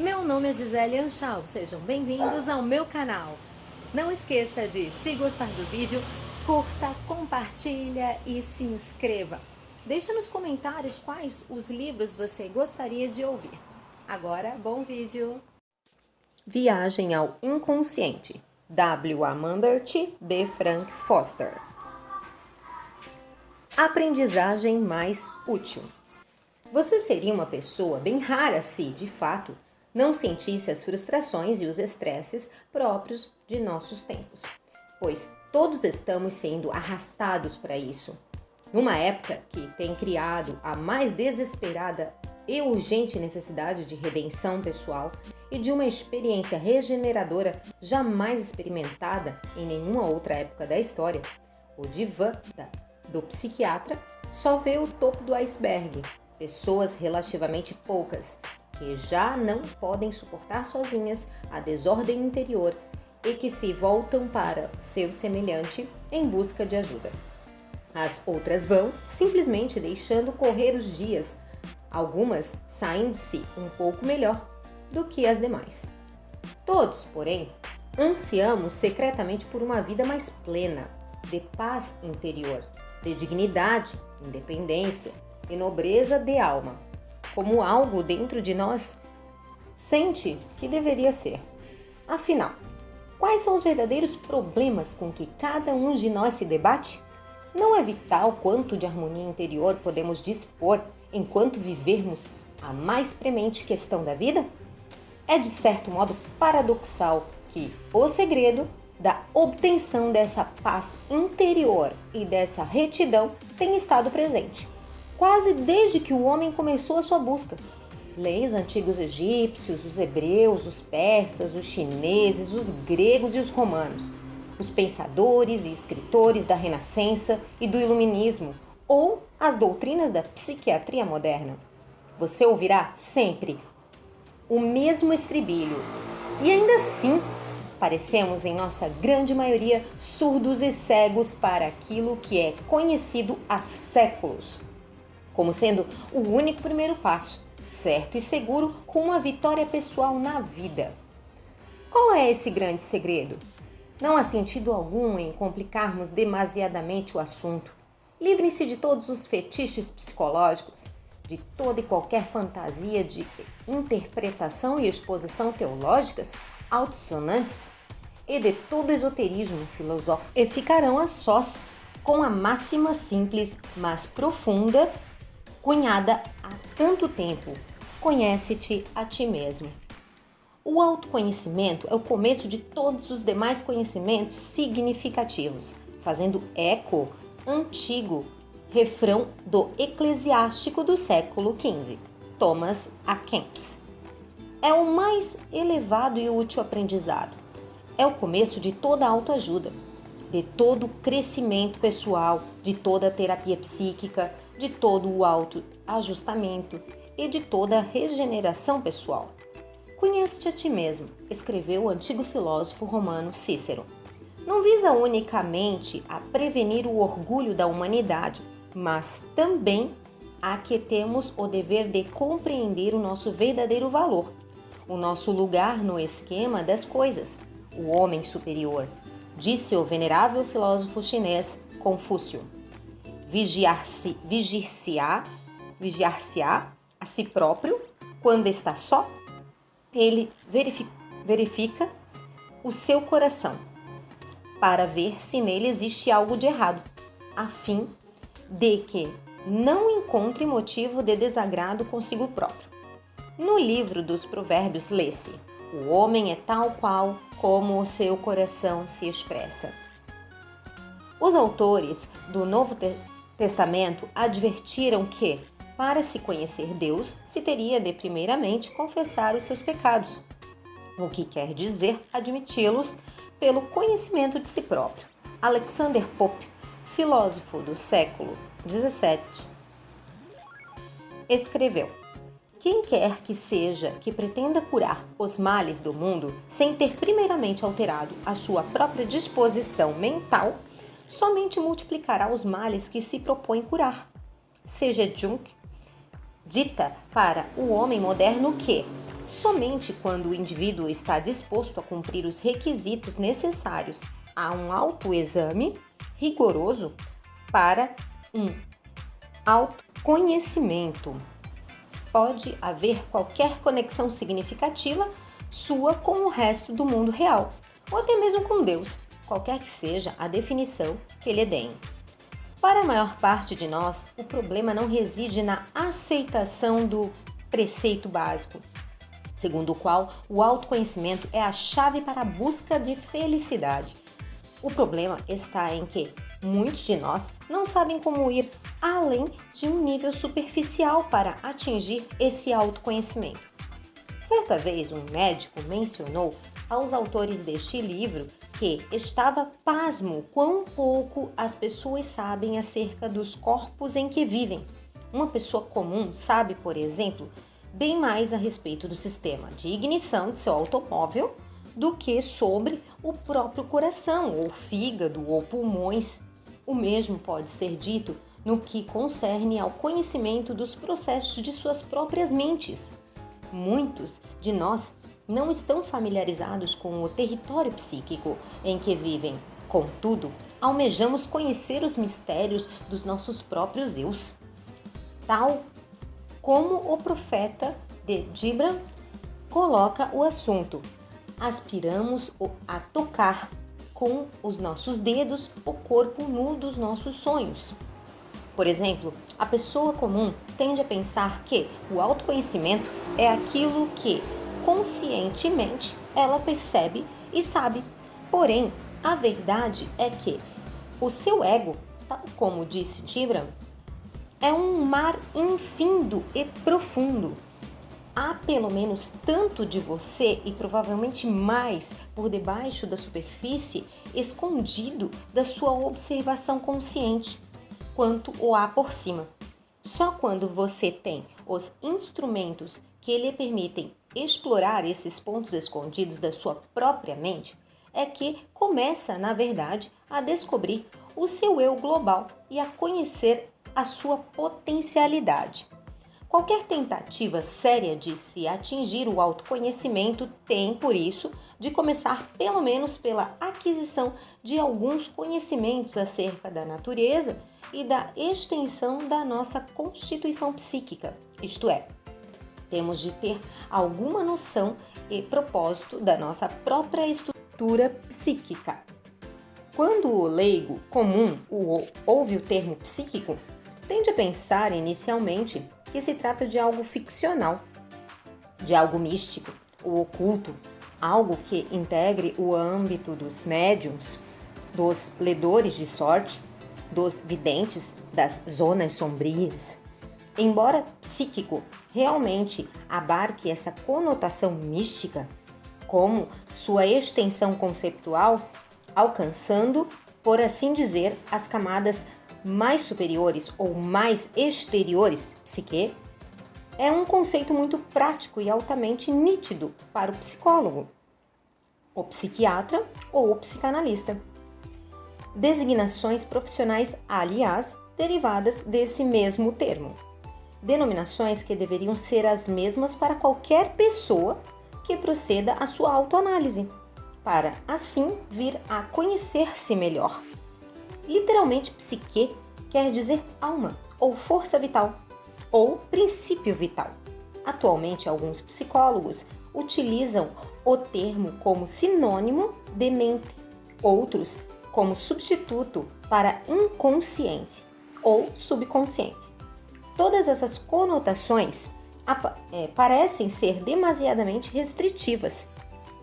Meu nome é Gisele Anchal, sejam bem-vindos ao meu canal. Não esqueça de, se gostar do vídeo, curta, compartilha e se inscreva. Deixa nos comentários quais os livros você gostaria de ouvir. Agora, bom vídeo! Viagem ao Inconsciente, W. A. Mambert, B. Frank Foster. Aprendizagem mais útil. Você seria uma pessoa bem rara se, de fato, não sentisse as frustrações e os estresses próprios de nossos tempos, pois todos estamos sendo arrastados para isso. Numa época que tem criado a mais desesperada e urgente necessidade de redenção pessoal e de uma experiência regeneradora jamais experimentada em nenhuma outra época da história, o divã do psiquiatra só vê o topo do iceberg. Pessoas relativamente poucas que já não podem suportar sozinhas a desordem interior e que se voltam para seu semelhante em busca de ajuda. As outras vão simplesmente deixando correr os dias, algumas saindo-se um pouco melhor do que as demais. Todos, porém, ansiamos secretamente por uma vida mais plena, de paz interior, de dignidade, independência e nobreza de alma, como algo dentro de nós sente que deveria ser. Afinal, quais são os verdadeiros problemas com que cada um de nós se debate? Não é vital quanto de harmonia interior podemos dispor enquanto vivermos a mais premente questão da vida? É de certo modo paradoxal que o segredo da obtenção dessa paz interior e dessa retidão tem estado presente quase desde que o homem começou a sua busca. Leia os antigos egípcios, os hebreus, os persas, os chineses, os gregos e os romanos, os pensadores e escritores da Renascença e do Iluminismo, ou as doutrinas da psiquiatria moderna. Você ouvirá sempre o mesmo estribilho. E ainda assim, parecemos, em nossa grande maioria, surdos e cegos para aquilo que é conhecido há séculos, como sendo o único primeiro passo, certo e seguro, com uma vitória pessoal na vida. Qual é esse grande segredo? Não há sentido algum em complicarmos demasiadamente o assunto. Livrem-se de todos os fetiches psicológicos, de toda e qualquer fantasia de interpretação e exposição teológicas altissonantes e de todo esoterismo filosófico, e ficarão a sós com a máxima simples, mas profunda, cunhada há tanto tempo: conhece-te a ti mesmo. O autoconhecimento é o começo de todos os demais conhecimentos significativos, fazendo eco antigo refrão do eclesiástico do século XV, Thomas A. Kempis. É o mais elevado e útil aprendizado. É o começo de toda a autoajuda, de todo o crescimento pessoal, de toda a terapia psíquica, de todo o autoajustamento e de toda a regeneração pessoal. Conhece-te a ti mesmo, escreveu o antigo filósofo romano Cícero. Não visa unicamente a prevenir o orgulho da humanidade, mas também a que temos o dever de compreender o nosso verdadeiro valor, o nosso lugar no esquema das coisas, o homem superior, disse o venerável filósofo chinês Confúcio. Vigiar-se-á a si próprio quando está só. Ele verifica o seu coração para ver se nele existe algo de errado, a fim de que não encontre motivo de desagrado consigo próprio. No livro dos Provérbios lê-se: o homem é tal qual como o seu coração se expressa. Os autores do Novo Testamento advertiram que, para se conhecer Deus, se teria de primeiramente confessar os seus pecados, o que quer dizer admiti-los pelo conhecimento de si próprio. Alexander Pope, filósofo do século XVII, escreveu: quem quer que seja que pretenda curar os males do mundo sem ter primeiramente alterado a sua própria disposição mental, somente multiplicará os males que se propõe curar. Seja Jung dita para o homem moderno que Somente quando o indivíduo está disposto a cumprir os requisitos necessários a um autoexame rigoroso para um autoconhecimento, pode haver qualquer conexão significativa sua com o resto do mundo real, ou até mesmo com Deus, qualquer que seja a definição que lhe deem. Para a maior parte de nós, o problema não reside na aceitação do preceito básico, segundo o qual o autoconhecimento é a chave para a busca de felicidade. O problema está em que muitos de nós não sabem como ir além de um nível superficial para atingir esse autoconhecimento. Certa vez, um médico mencionou aos autores deste livro que estava pasmo quão pouco as pessoas sabem acerca dos corpos em que vivem. Uma pessoa comum sabe, por exemplo, bem mais a respeito do sistema de ignição de seu automóvel do que sobre o próprio coração, ou fígado, ou pulmões. O mesmo pode ser dito no que concerne ao conhecimento dos processos de suas próprias mentes. Muitos de nós não estão familiarizados com o território psíquico em que vivem. Contudo, almejamos conhecer os mistérios dos nossos próprios eus. Tal como o profeta de Gibran coloca o assunto, aspiramos a tocar com os nossos dedos o corpo nu dos nossos sonhos. Por exemplo, a pessoa comum tende a pensar que o autoconhecimento é aquilo que conscientemente ela percebe e sabe. Porém, a verdade é que o seu ego, tal como disse Gibran, é um mar infindo e profundo. Há pelo menos tanto de você e provavelmente mais por debaixo da superfície, escondido da sua observação consciente, quanto o há por cima. Só quando você tem os instrumentos que lhe permitem explorar esses pontos escondidos da sua própria mente, é que começa, na verdade, a descobrir o seu eu global e a conhecer a sua potencialidade. Qualquer tentativa séria de se atingir o autoconhecimento tem, por isso, de começar pelo menos pela aquisição de alguns conhecimentos acerca da natureza e da extensão da nossa constituição psíquica, isto é, temos de ter alguma noção e propósito da nossa própria estrutura psíquica. Quando o leigo comum ouve o termo psíquico, tende a pensar inicialmente que se trata de algo ficcional, de algo místico ou oculto, algo que integre o âmbito dos médiums, dos ledores de sorte, dos videntes, das zonas sombrias. Embora psíquico realmente abarque essa conotação mística, como sua extensão conceptual, alcançando, por assim dizer, as camadas mais superiores ou mais exteriores, psique, é um conceito muito prático e altamente nítido para o psicólogo, o psiquiatra ou o psicanalista. Designações profissionais, aliás, derivadas desse mesmo termo. Denominações que deveriam ser as mesmas para qualquer pessoa que proceda à sua autoanálise, para assim vir a conhecer-se melhor. Literalmente, psique quer dizer alma, ou força vital, ou princípio vital. Atualmente, alguns psicólogos utilizam o termo como sinônimo de mente, outros como substituto para inconsciente ou subconsciente. Todas essas conotações parecem ser demasiadamente restritivas.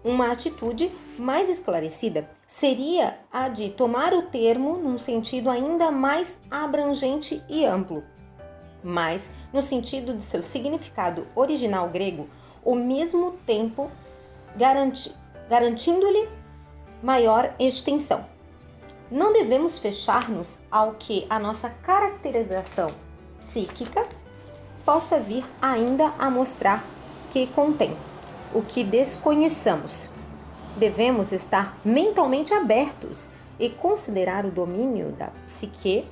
Uma atitude mais esclarecida seria a de tomar o termo num sentido ainda mais abrangente e amplo, mas no sentido de seu significado original grego, ao mesmo tempo garantindo-lhe maior extensão. Não devemos fechar-nos ao que a nossa caracterização psíquica possa vir ainda a mostrar que contém, o que desconheçamos. Devemos estar mentalmente abertos e considerar o domínio da psique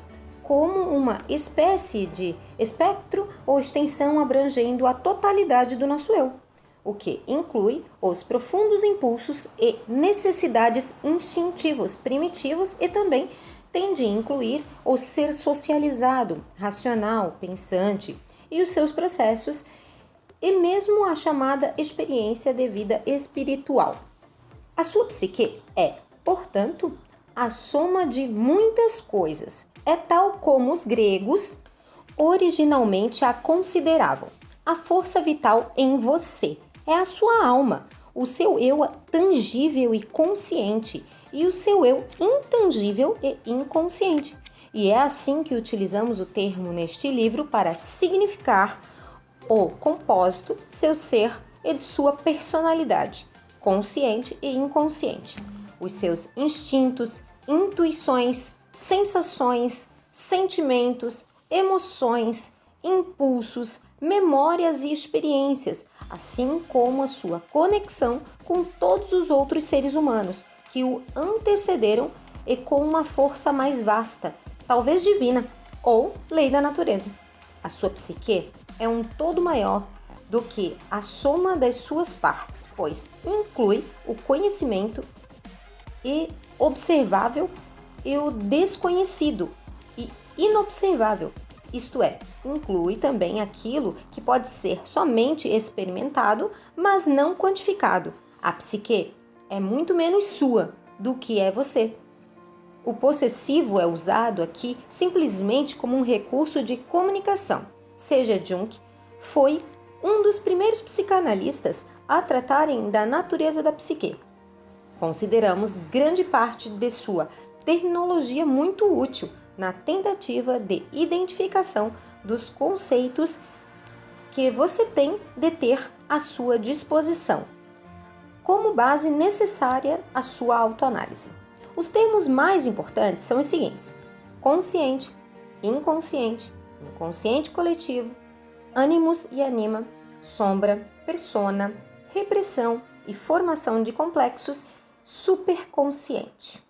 como uma espécie de espectro ou extensão abrangendo a totalidade do nosso eu. o que inclui os profundos impulsos e necessidades instintivos primitivos e também tende a incluir o ser socializado, racional, pensante e os seus processos e mesmo a chamada experiência de vida espiritual. A sua psique é, portanto, a soma de muitas coisas. É tal como os gregos originalmente a consideravam. A força vital em você é a sua alma, o seu eu tangível e consciente e o seu eu intangível e inconsciente. E é assim que utilizamos o termo neste livro para significar o compósito de seu ser e de sua personalidade, consciente e inconsciente, os seus instintos, intuições, sensações, sentimentos, emoções, impulsos, memórias e experiências, assim como a sua conexão com todos os outros seres humanos que o antecederam e com uma força mais vasta, talvez divina, ou lei da natureza. A sua psique é um todo maior do que a soma das suas partes, pois inclui o conhecimento e observável e o desconhecido e inobservável. Isto é, inclui também aquilo que pode ser somente experimentado, mas não quantificado. A psique é muito menos sua do que é você. O possessivo é usado aqui simplesmente como um recurso de comunicação. Seja Jung foi um dos primeiros psicanalistas a tratarem da natureza da psique. Consideramos grande parte de sua terminologia muito útil na tentativa de identificação dos conceitos que você tem de ter à sua disposição, como base necessária à sua autoanálise. Os termos mais importantes são os seguintes: consciente, inconsciente, inconsciente coletivo, ânimos e anima, sombra, persona, repressão e formação de complexos, superconsciente.